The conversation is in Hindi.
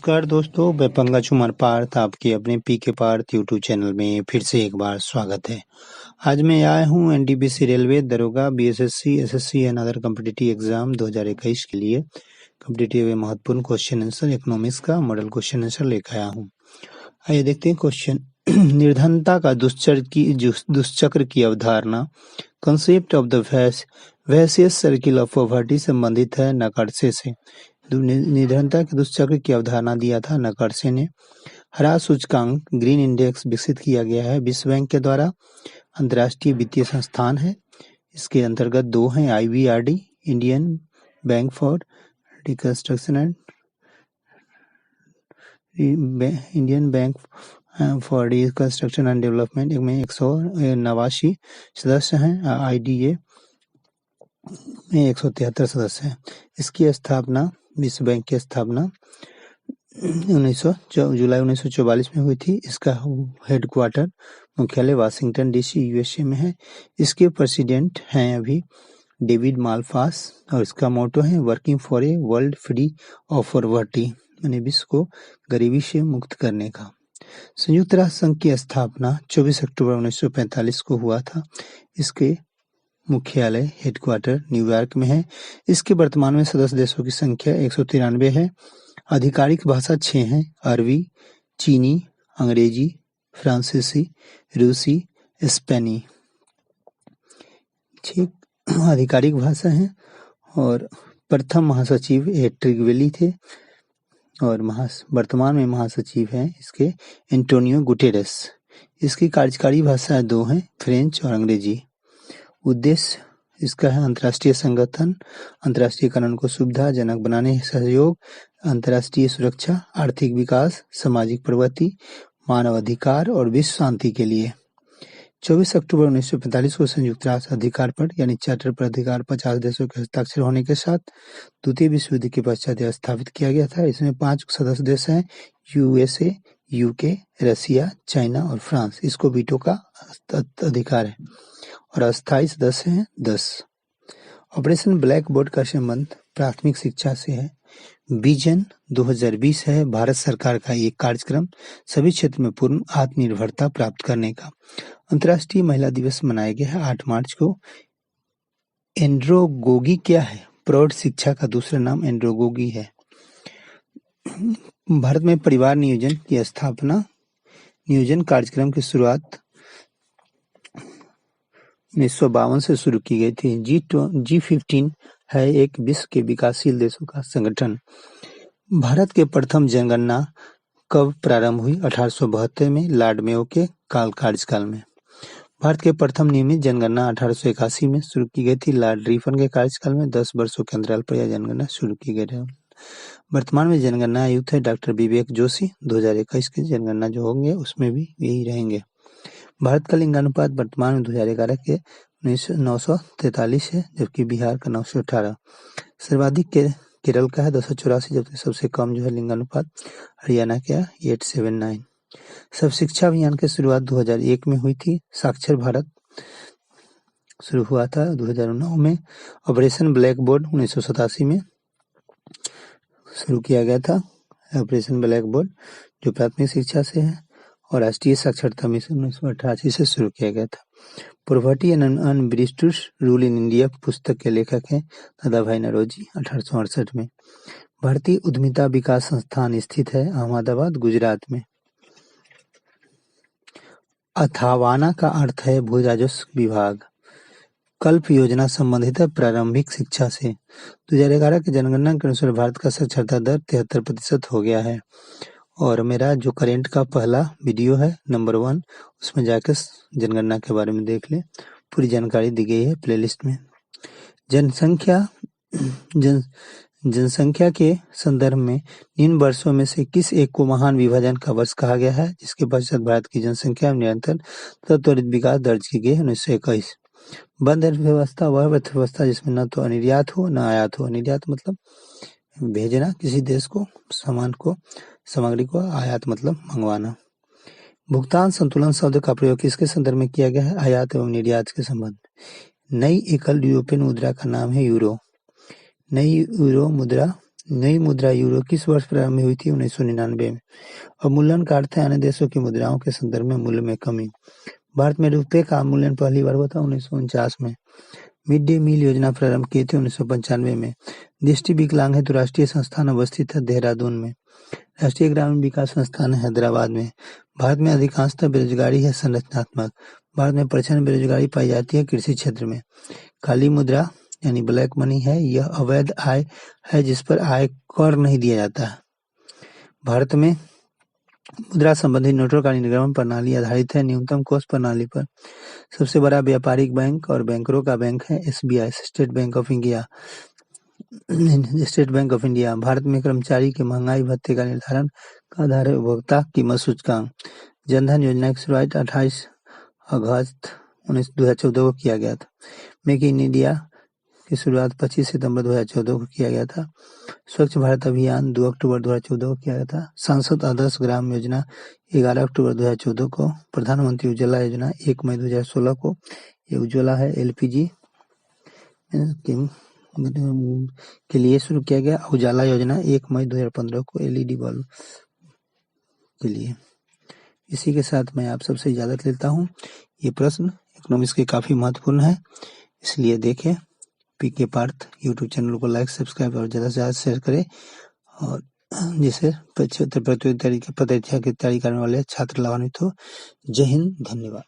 नमस्कार दोस्तों, मैं पंकज कुमार पार्थ आपके अपने पीके पार्थ यूट्यूब चैनल में फिर से एक बार स्वागत है। आज मैं आया हूँ एनटीपीसी रेलवे दरोगा BSSC SSC and other competitive exam 2021 के लिए कॉम्पिटिटिव एवं महत्वपूर्ण क्वेश्चन आंसर इकोनॉमिक्स का मॉडल क्वेश्चन आंसर लेकर आया हूँ। आइए देखते हैं क्वेश्चन। निर्धनता का दुष्चक्र की अवधारणा concept of the vicious circle of poverty संबंधित है नकर्से से। निर्धनता के दुष्चक्र की अवधारणा दिया था नकर्से ने। हरा सूचकांक ग्रीन इंडेक्स विकसित किया गया है विश्व बैंक के द्वारा। अंतर्राष्ट्रीय वित्तीय संस्थान है, इसके अंतर्गत दो हैं IBRD Indian bank for reconstruction and Indian bank for reconstruction and development में 189 सदस्य हैं। IDA में 173 सदस्य हैं। इसकी स्थापना विश्व बैंक की स्थापना जुलाई 1944 में हुई थी। इसका हेडक्वार्टर मुख्यालय वाशिंगटन DC USA में है। इसके प्रेसिडेंट हैं अभी डेविड मालपास और इसका मोटो है working for a world free of poverty, यानी विश्व को गरीबी से मुक्त करने का। संयुक्त राष्ट्र संघ की स्थापना 24 अक्टूबर 1945 को हुआ था। इसके मुख्यालय हेडक्वार्टर न्यूयॉर्क में है। इसके वर्तमान में सदस्य देशों की संख्या 193 है। आधिकारिक भाषा 6 हैं, अरबी, चीनी, अंग्रेजी, फ्रांसीसी, रूसी, स्पेनी। 6 आधिकारिक भाषा हैं और प्रथम महासचिव ट्रिगवेली थे और वर्तमान में महासचिव हैं इसके एंटोनियो गुटेरेस। इसकी कार्यकारी भाषाएं 2 हैं, फ्रेंच और अंग्रेजी। उद्देश्य इसका है अंतर्राष्ट्रीय संगठन, अंतर्राष्ट्रीय कानून को सुविधाजनक बनाने, सहयोग, अंतर्राष्ट्रीय सुरक्षा, आर्थिक विकास, सामाजिक प्रगति, मानव अधिकार और विश्व शांति के लिए। 24 अक्टूबर 1945 को संयुक्त राष्ट्र अधिकार पर यानी चार्टर पर अधिकार 50 देशों के हस्ताक्षर होने के साथ द्वितीय विश्व युद्ध के पश्चात स्थापित किया गया था। इसमें 5 सदस्य देश हैं, USA, UK, रसिया, चाइना और फ्रांस। इसको वीटो का अधिकार है और अस्थायी सदस्य हैं 10। ऑपरेशन ब्लैक बोर्ड का संबंध प्राथमिक शिक्षा से है। विजन 2020 है भारत सरकार का एक कार्यक्रम सभी क्षेत्र में पूर्ण आत्मनिर्भरता प्राप्त करने का। अंतर्राष्ट्रीय महिला दिवस मनाया गया है 8 मार्च को। एंड्रोगोगी क्या है? प्रौढ़ शिक्षा का दूसरा नाम एंड्रोगोगी है। भारत में परिवार नियोजन की स्थापना, नियोजन कार्यक्रम की शुरुआत 1952 से शुरू की गई थी। G15 है एक विश्व के विकासशील देशों का संगठन। भारत के प्रथम जनगणना कब प्रारंभ हुई? 1872 में लॉर्ड मेयो के कार्यकाल में। भारत के प्रथम नियमित जनगणना 1881 में शुरू की गई थी लॉर्ड रिपन के कार्यकाल में। 10 वर्षों के अंतराल पर यह जनगणना शुरू की गई है। वर्तमान में जनगणना आयुक्त है डॉक्टर विवेक जोशी। 2021 की जनगणना जो होंगे उसमें भी यही रहेंगे। भारत का लिंगानुपात वर्तमान में 2011 के 943 है, जबकि बिहार का 918। सर्वाधिक केरल का है 284, जबकि सबसे कम जो है लिंगानुपात हरियाणा का 879। सब शिक्षा अभियान की शुरुआत 2001 में हुई थी। साक्षर भारत शुरू हुआ था 2009 में। ऑपरेशन ब्लैक बोर्ड 1987 में शुरू किया गया था। ऑपरेशन ब्लैक बोर्ड जो प्राथमिक शिक्षा से है और राष्ट्रीय साक्षरता मिशन 1988 से शुरू किया गया था। Poverty and unBritish rule in India पुस्तक के लेखक हैं दादाभाई नौरोजी 1868 में। भारतीय उद्यमिता विकास संस्थान स्थित है अहमदाबाद, गुजरात में। अथावाना का अर्थ है भू राजस्व विभाग। कल्प योजना संबंधित है प्रारंभिक शिक्षा से। 2011 की जनगणना के अनुसार भारत का साक्षरता दर 73% हो गया है। और मेरा जो करेंट का पहला वीडियो है नंबर 1, उसमें जाकर जनगणना के बारे में देख ले, पूरी जानकारी दी गई है प्लेलिस्ट में। जनसंख्या के संदर्भ में निम्न वर्षों में से किस एक को महान विभाजन का वर्ष कहा गया है, जिसके पश्चात भारत की जनसंख्या में निरंतर तथा त्वरित विकास दर्ज की गई है? 1921। बंद अर्थव्यवस्था वह अर्थव्यवस्था जिसमें न तो निर्यात हो न आयात हो। निर्यात मतलब भेजना किसी देश को सामान को, सामग्री को, आयात मतलब मंगवाना। भुगतान संतुलन शब्द का प्रयोग किसके संदर्भ में किया गया है? आयात एवं निर्यात के संबंध। नई एकल यूरोपियन मुद्रा का नाम है यूरो। नई यूरो मुद्रा नई मुद्रा यूरो किस वर्ष प्रारंभ हुई थी? 1999 में। अवमूल्यन का अर्थ है अन्य देशों की मुद्राओं के संदर्भ में मूल्य में कमी। भारत में रुपये का अवमूल्यन पहली बार हुआ था 1949 में। मिड डे मील योजना प्रारंभ किए थे 1995 में। दृष्टि विकलांग हेतु राष्ट्रीय संस्थान अवस्थित है देहरादून में। राष्ट्रीय ग्रामीण विकास संस्थान है हैदराबाद में। भारत में अधिकांशतः बेरोजगारी है संरचनात्मक। भारत में प्रचंड बेरोजगारी पाई जाती है कृषि क्षेत्र में। काली मुद्रा यानी ब्लैक मनी है, यह अवैध आय है जिस पर आयकर नहीं दिया जाता है। भारत में मुद्रा संबंधी नोटों का निर्गमन प्रणाली आधारित है न्यूनतम कोष प्रणाली पर। सबसे बड़ा व्यापारिक बैंक और बैंकरों का बैंक है SBI, state bank of India. Bharat में कर्मचारी के महंगाई भत्ते का निर्धारण का आधार है उपभोक्ता कीमत सूचकांक। जनधन योजना की शुरुआत 28 अगस्त 2014 को किया गया था। मेक इन इंडिया की शुरुआत 25 सितंबर 2014 को किया गया था। स्वच्छ भारत अभियान 2 अक्टूबर 2014 को किया गया था। सांसद आदर्श ग्राम योजना 11 अक्टूबर 2014 को। प्रधानमंत्री उज्ज्वला योजना 1 मई 2016 को। ये उज्ज्वला है एलपीजी के लिए शुरू किया गया। उजाला योजना 1 मई 2015 को एलईडी बल्ब के लिए। इसी के साथ मैं आप सबसे इजाजत लेता हूँ। ये प्रश्न इकोनॉमिक्स के काफी महत्वपूर्ण है, इसलिए देखें। पीके पार्थ यूट्यूब चैनल को लाइक, सब्सक्राइब और ज़्यादा से ज़्यादा शेयर करें, और जिससे प्रतियोगिता की तैयारी करने वाले छात्र लाभान्वित हो। जय हिंद, धन्यवाद।